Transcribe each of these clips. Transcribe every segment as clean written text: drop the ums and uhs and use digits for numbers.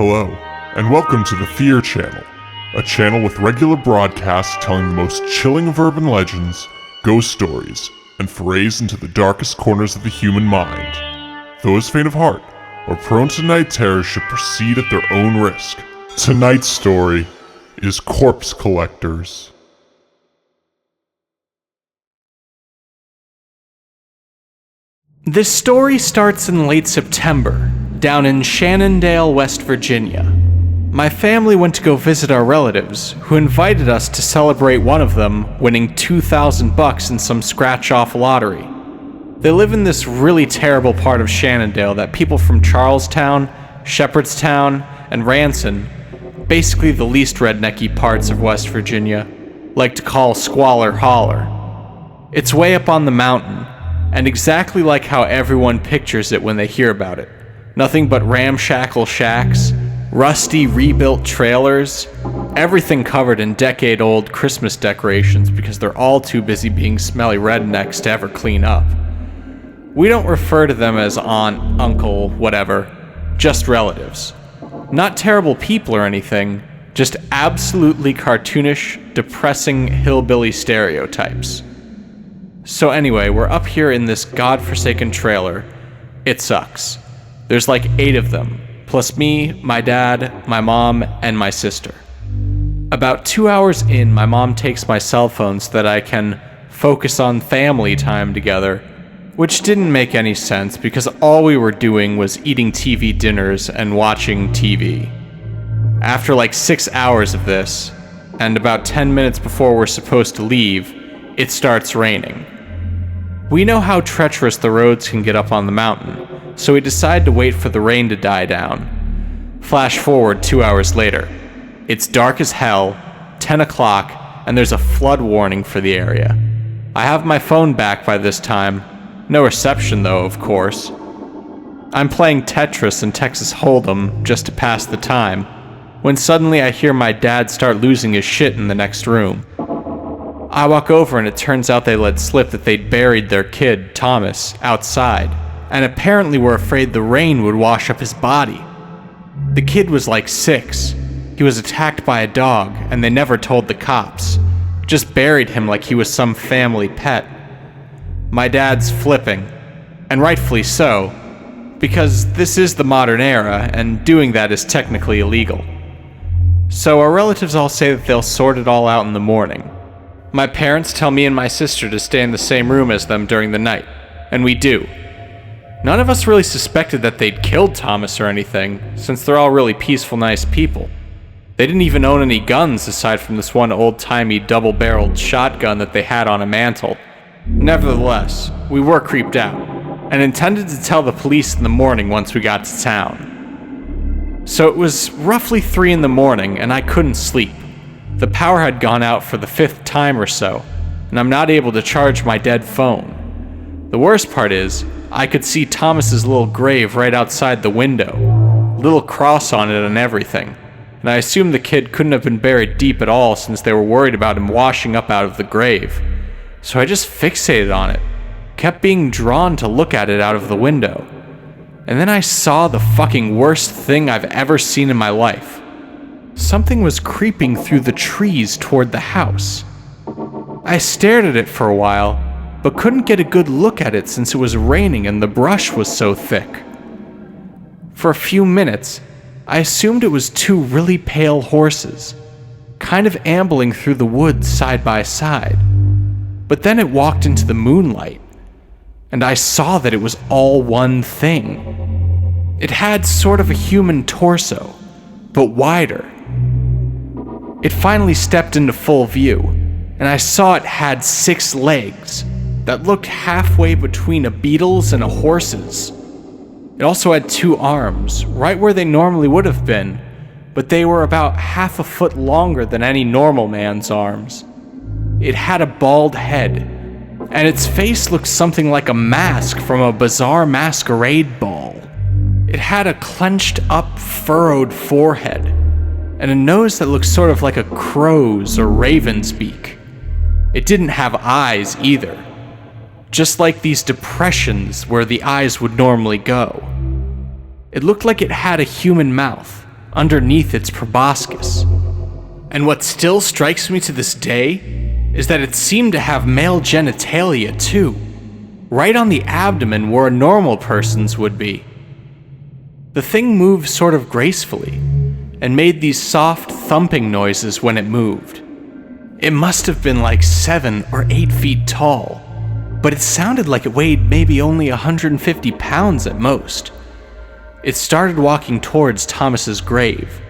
Hello, and welcome to the Fear Channel, a channel with regular broadcasts telling the most chilling of urban legends, ghost stories, and forays into the darkest corners of the human mind. Those faint of heart or prone to night terrors should proceed at their own risk. Tonight's story is Corpse Collectors. This story starts in late September, down in Shannondale, West Virginia. My family went to go visit our relatives, who invited us to celebrate one of them winning $2,000 in some scratch-off lottery. They live in this really terrible part of Shannondale that people from Charlestown, Shepherdstown, and Ranson, basically the least rednecky parts of West Virginia, like to call Squalor Holler. It's way up on the mountain, and exactly like how everyone pictures it when they hear about it. Nothing but ramshackle shacks, rusty rebuilt trailers, everything covered in decade-old Christmas decorations because they're all too busy being smelly rednecks to ever clean up. We don't refer to them as aunt, uncle, whatever, just relatives. Not terrible people or anything, just absolutely cartoonish, depressing hillbilly stereotypes. So anyway, we're up here in this godforsaken trailer. It sucks. There's like 8 of them, plus me, my dad, my mom, and my sister. About 2 hours in, my mom takes my cell phone so that I can focus on family time together, which didn't make any sense because all we were doing was eating TV dinners and watching TV. After like 6 hours of this, and about 10 minutes before we're supposed to leave, it starts raining. We know how treacherous the roads can get up on the mountain, so we decide to wait for the rain to die down. Flash forward 2 hours later. It's dark as hell, 10 o'clock, and there's a flood warning for the area. I have my phone back by this time. No reception though, of course. I'm playing Tetris and Texas Hold'em just to pass the time, when suddenly I hear my dad start losing his shit in the next room. I walk over and it turns out they let slip that they'd buried their kid, Thomas, outside, and apparently were afraid the rain would wash up his body. The kid was like 6. He was attacked by a dog, and they never told the cops. Just buried him like he was some family pet. My dad's flipping, and rightfully so, because this is the modern era, and doing that is technically illegal. So our relatives all say that they'll sort it all out in the morning. My parents tell me and my sister to stay in the same room as them during the night, and we do. None of us really suspected that they'd killed Thomas or anything, since they're all really peaceful, nice people. They didn't even own any guns aside from this one old-timey double-barreled shotgun that they had on a mantle. Nevertheless, we were creeped out, and intended to tell the police in the morning once we got to town. So it was roughly 3 in the morning, and I couldn't sleep. The power had gone out for the 5th time or so, and I'm not able to charge my dead phone. The worst part is, I could see Thomas's little grave right outside the window, little cross on it and everything, and I assumed the kid couldn't have been buried deep at all since they were worried about him washing up out of the grave. So I just fixated on it, kept being drawn to look at it out of the window, and then I saw the fucking worst thing I've ever seen in my life. Something was creeping through the trees toward the house. I stared at it for a while, but couldn't get a good look at it since it was raining and the brush was so thick. For a few minutes, I assumed it was 2 really pale horses, kind of ambling through the woods side by side. But then it walked into the moonlight, and I saw that it was all one thing. It had sort of a human torso, but wider. It finally stepped into full view, and I saw it had 6 legs that looked halfway between a beetle's and a horse's. It also had 2 arms, right where they normally would have been, but they were about half a foot longer than any normal man's arms. It had a bald head, and its face looked something like a mask from a bizarre masquerade ball. It had a clenched up, furrowed forehead, and a nose that looked sort of like a crow's or raven's beak. It didn't have eyes either, just like these depressions where the eyes would normally go. It looked like it had a human mouth, underneath its proboscis. And what still strikes me to this day is that it seemed to have male genitalia too, right on the abdomen where a normal person's would be. The thing moved sort of gracefully, and made these soft thumping noises when it moved. It must have been like 7 or 8 feet tall, but it sounded like it weighed maybe only 150 pounds at most. It started walking towards Thomas's grave,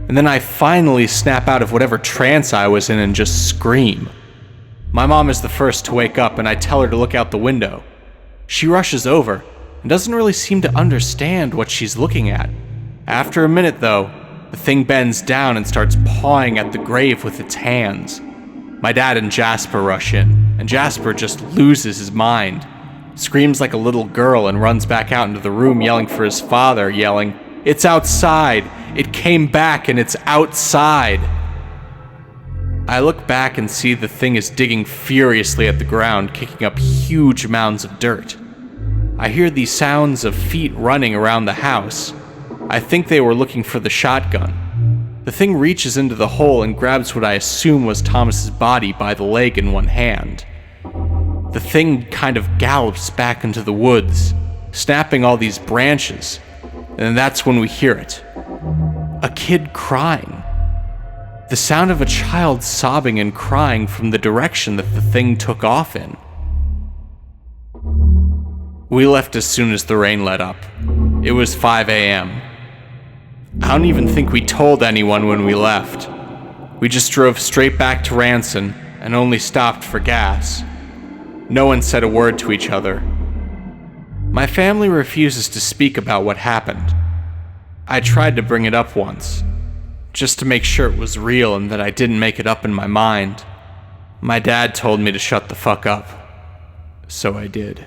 and then I finally snap out of whatever trance I was in and just scream. My mom is the first to wake up, and I tell her to look out the window. She rushes over and doesn't really seem to understand what she's looking at. After a minute, though, the thing bends down and starts pawing at the grave with its hands. My dad and Jasper rush in, and Jasper just loses his mind, screams like a little girl, and runs back out into the room yelling for his father, yelling, "It's outside! It came back and it's outside!" I look back and see the thing is digging furiously at the ground, kicking up huge mounds of dirt. I hear the sounds of feet running around the house. I think they were looking for the shotgun. The thing reaches into the hole and grabs what I assume was Thomas's body by the leg in one hand. The thing kind of gallops back into the woods, snapping all these branches, and that's when we hear it. A kid crying. The sound of a child sobbing and crying from the direction that the thing took off in. We left as soon as the rain let up. It was 5 a.m. I don't even think we told anyone when we left. We just drove straight back to Ranson and only stopped for gas. No one said a word to each other. My family refuses to speak about what happened. I tried to bring it up once, just to make sure it was real and that I didn't make it up in my mind. My dad told me to shut the fuck up, so I did.